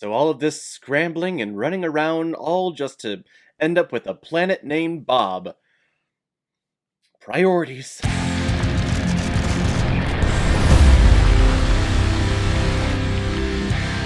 So all of this scrambling and running around, all just to end up with a planet named Bob. Priorities.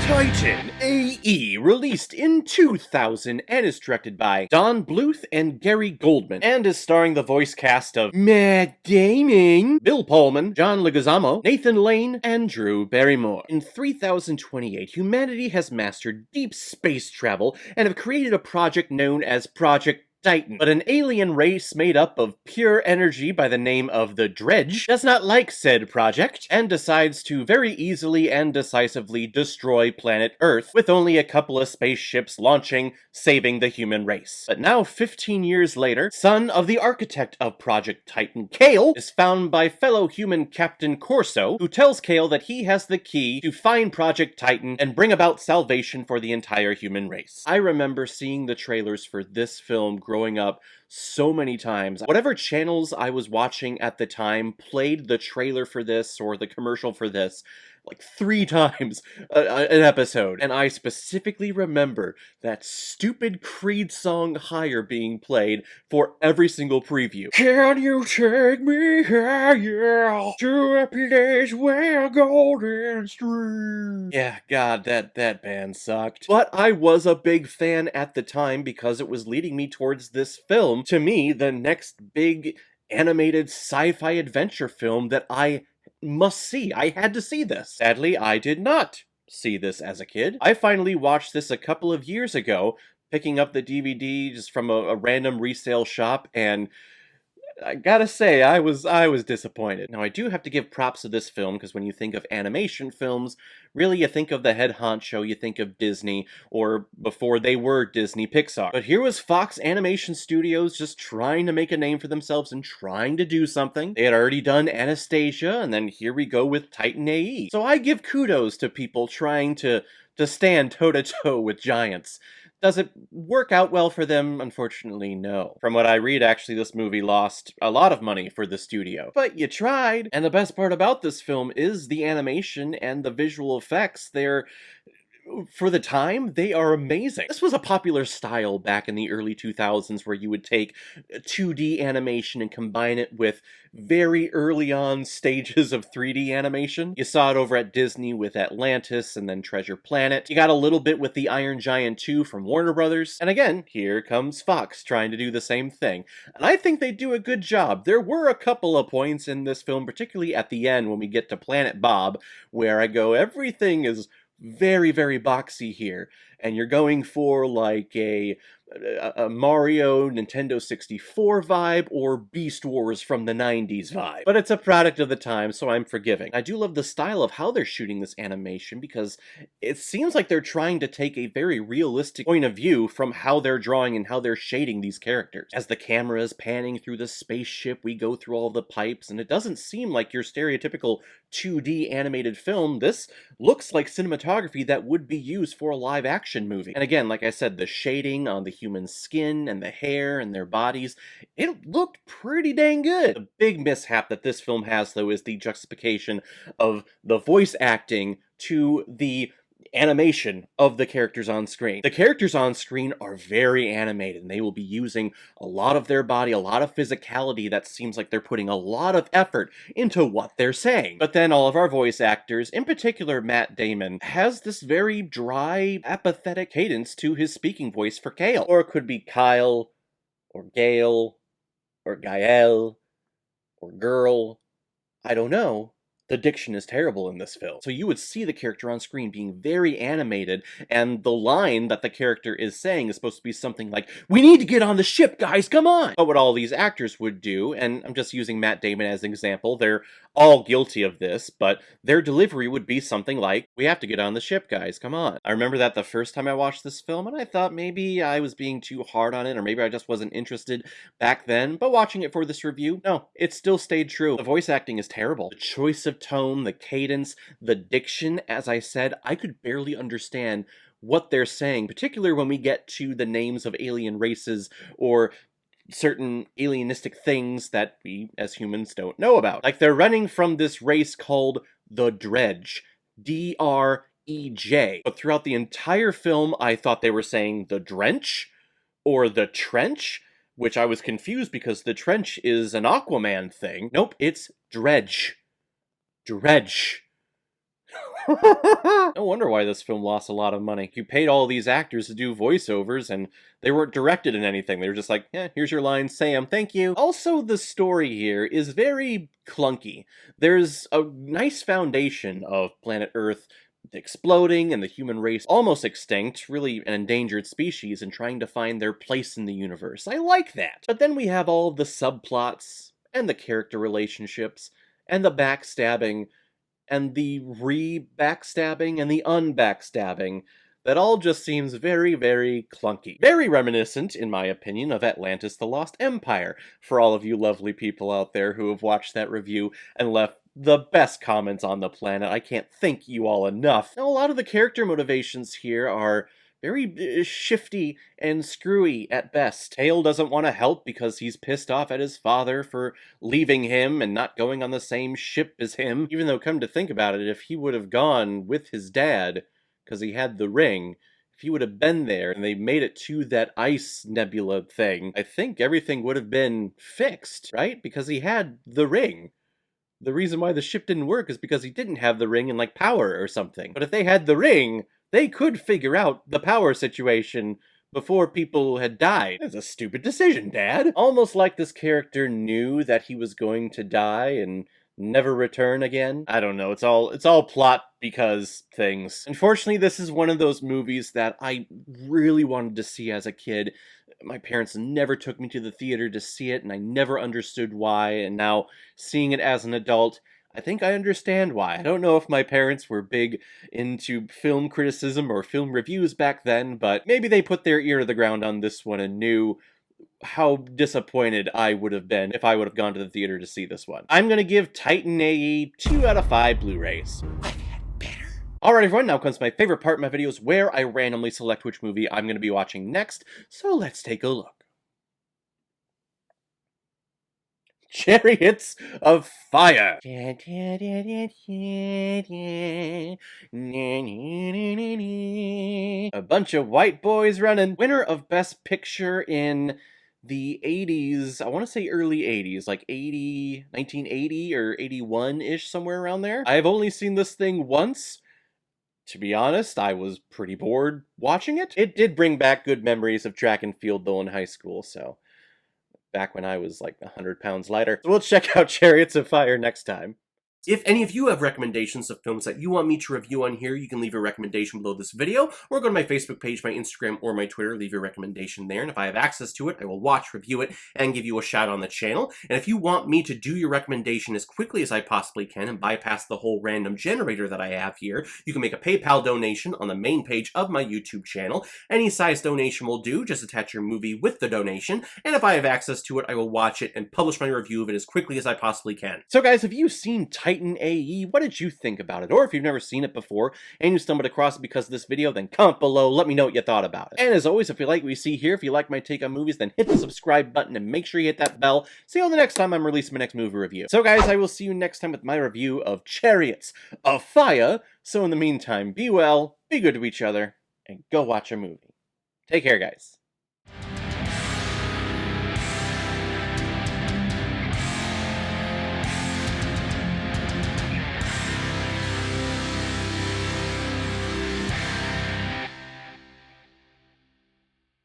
Titan AE, released in 2000 and is directed by Don Bluth and Gary Goldman, and is starring the voice cast of Matt Damon, Bill Pullman, John Leguizamo, Nathan Lane, and Drew Barrymore. In 3028, humanity has mastered deep space travel and have created a project known as Project Titan. But an alien race made up of pure energy by the name of the Dredge does not like said project, and decides to very easily and decisively destroy planet Earth, with only a couple of spaceships launching, saving the human race. But now, 15 years later, son of the architect of Project Titan, Kale, is found by fellow human Captain Corso, who tells Kale that he has the key to find Project Titan and bring about salvation for the entire human race. I remember seeing the trailers for this film growing up so many times. Whatever channels I was watching at the time played the trailer for this or the commercial for this like 3 times an episode. And I specifically remember that stupid Creed song Higher being played for every single preview. Can you take me higher to a place where golden streams? Yeah, God, that band sucked. But I was a big fan at the time because it was leading me towards this film. To me, the next big animated sci-fi adventure film that I must see. I had to see this. Sadly, I did not see this as a kid. I finally watched this a couple of years ago, picking up the DVD just from a random resale shop, and I gotta say, I was disappointed. Now, I do have to give props to this film, because when you think of animation films, really you think of the head honcho, you think of Disney, or before they were Disney, Pixar. But here was Fox Animation Studios just trying to make a name for themselves and trying to do something. They had already done Anastasia, and then here we go with Titan AE. So I give kudos to people trying to stand toe-to-toe with giants. Does it work out well for them? Unfortunately, no. From what I read, actually, this movie lost a lot of money for the studio. But you tried! And the best part about this film is the animation and the visual effects. For the time, they are amazing. This was a popular style back in the early 2000s where you would take 2D animation and combine it with very early on stages of 3D animation. You saw it over at Disney with Atlantis and then Treasure Planet. You got a little bit with the Iron Giant 2 from Warner Brothers. And again, here comes Fox trying to do the same thing. And I think they do a good job. There were a couple of points in this film, particularly at the end when we get to Planet Bob, where I go, everything is very, very boxy here, and you're going for like a Mario Nintendo 64 vibe or Beast Wars from the 90s vibe. But it's a product of the time, so I'm forgiving. I do love the style of how they're shooting this animation because it seems like they're trying to take a very realistic point of view from how they're drawing and how they're shading these characters. As the camera is panning through the spaceship, we go through all the pipes, and it doesn't seem like your stereotypical 2D animated film. This looks like cinematography that would be used for a live action movie. And again, like I said, the shading on the human skin and the hair and their bodies, it looked pretty dang good. The big mishap that this film has, though, is the juxtaposition of the voice acting to the animation of the characters on screen. The characters on screen are very animated, and they will be using a lot of their body, a lot of physicality that seems like they're putting a lot of effort into what they're saying. But then all of our voice actors, in particular Matt Damon, has this very dry, apathetic cadence to his speaking voice for Kale. Or it could be Kyle, or Gale, or Gael, or Girl. I don't know. The diction is terrible in this film. So you would see the character on screen being very animated, and the line that the character is saying is supposed to be something like, "We need to get on the ship, guys, come on!" But what all these actors would do, and I'm just using Matt Damon as an example, they're all guilty of this, but their delivery would be something like, "We have to get on the ship, guys, come on." I remember that the first time I watched this film, and I thought maybe I was being too hard on it, or maybe I just wasn't interested back then, but watching it for this review, no, it still stayed true. The voice acting is terrible. The choice of tone, the cadence, the diction, as I said, I could barely understand what they're saying, particularly when we get to the names of alien races or certain alienistic things that we as humans don't know about. Like they're running from this race called the Dredge. Dredge. E-J. But throughout the entire film, I thought they were saying the drench or the trench, which I was confused because the trench is an Aquaman thing. Nope, it's dredge. Dredge. No wonder why this film lost a lot of money. You paid all these actors to do voiceovers, and they weren't directed in anything. They were just like, here's your line, Sam, thank you. Also, the story here is very clunky. There's a nice foundation of planet Earth exploding and the human race almost extinct, really an endangered species, and trying to find their place in the universe. I like that. But then we have all the subplots, and the character relationships, and the backstabbing, and the re-backstabbing and the un-backstabbing that all just seems very, very clunky. Very reminiscent, in my opinion, of Atlantis: The Lost Empire, for all of you lovely people out there who have watched that review and left the best comments on the planet. I can't thank you all enough. Now, a lot of the character motivations here are very shifty and screwy at best. Hale doesn't want to help because he's pissed off at his father for leaving him and not going on the same ship as him, even though, come to think about it, if he would have gone with his dad, because he had the ring, if he would have been there and they made it to that ice nebula thing, I think everything would have been fixed, right? Because he had the ring. The reason why the ship didn't work is because he didn't have the ring and, like, power or something. But if they had the ring, they could figure out the power situation before people had died. It's a stupid decision, Dad. Almost like this character knew that he was going to die and never return again. I don't know, it's all plot because things. Unfortunately, this is one of those movies that I really wanted to see as a kid. My parents never took me to the theater to see it, and I never understood why, and now seeing it as an adult, I think I understand why. I don't know if my parents were big into film criticism or film reviews back then, but maybe they put their ear to the ground on this one and knew how disappointed I would have been if I would have gone to the theater to see this one. I'm gonna give Titan AE 2 out of 5 Blu-rays. Alright everyone, now comes my favorite part of my videos where I randomly select which movie I'm going to be watching next, so let's take a look. Chariots of Fire! A bunch of white boys running. Winner of Best Picture in the 80s, I want to say early 80s, like 1980 or 81-ish, somewhere around there. I've only seen this thing once. To be honest, I was pretty bored watching it. It did bring back good memories of track and field, though, in high school, so back when I was like 100 pounds lighter. So we'll check out Chariots of Fire next time. If any of you have recommendations of films that you want me to review on here, you can leave a recommendation below this video, or go to my Facebook page, my Instagram, or my Twitter, leave your recommendation there, and if I have access to it, I will watch, review it, and give you a shout on the channel. And if you want me to do your recommendation as quickly as I possibly can and bypass the whole random generator that I have here, you can make a PayPal donation on the main page of my YouTube channel. Any size donation will do, just attach your movie with the donation, and if I have access to it, I will watch it and publish my review of it as quickly as I possibly can. So guys, have you seen Titan AE? What did you think about it? Or if you've never seen it before and you stumbled across it because of this video, then comment below, let me know what you thought about it. And as always, if you like what you see here, if you like my take on movies, then hit the subscribe button and make sure you hit that bell. See you all the next time I'm releasing my next movie review. So guys, I will see you next time with my review of Chariots of Fire. So in the meantime, be well, be good to each other, and go watch a movie. Take care, guys.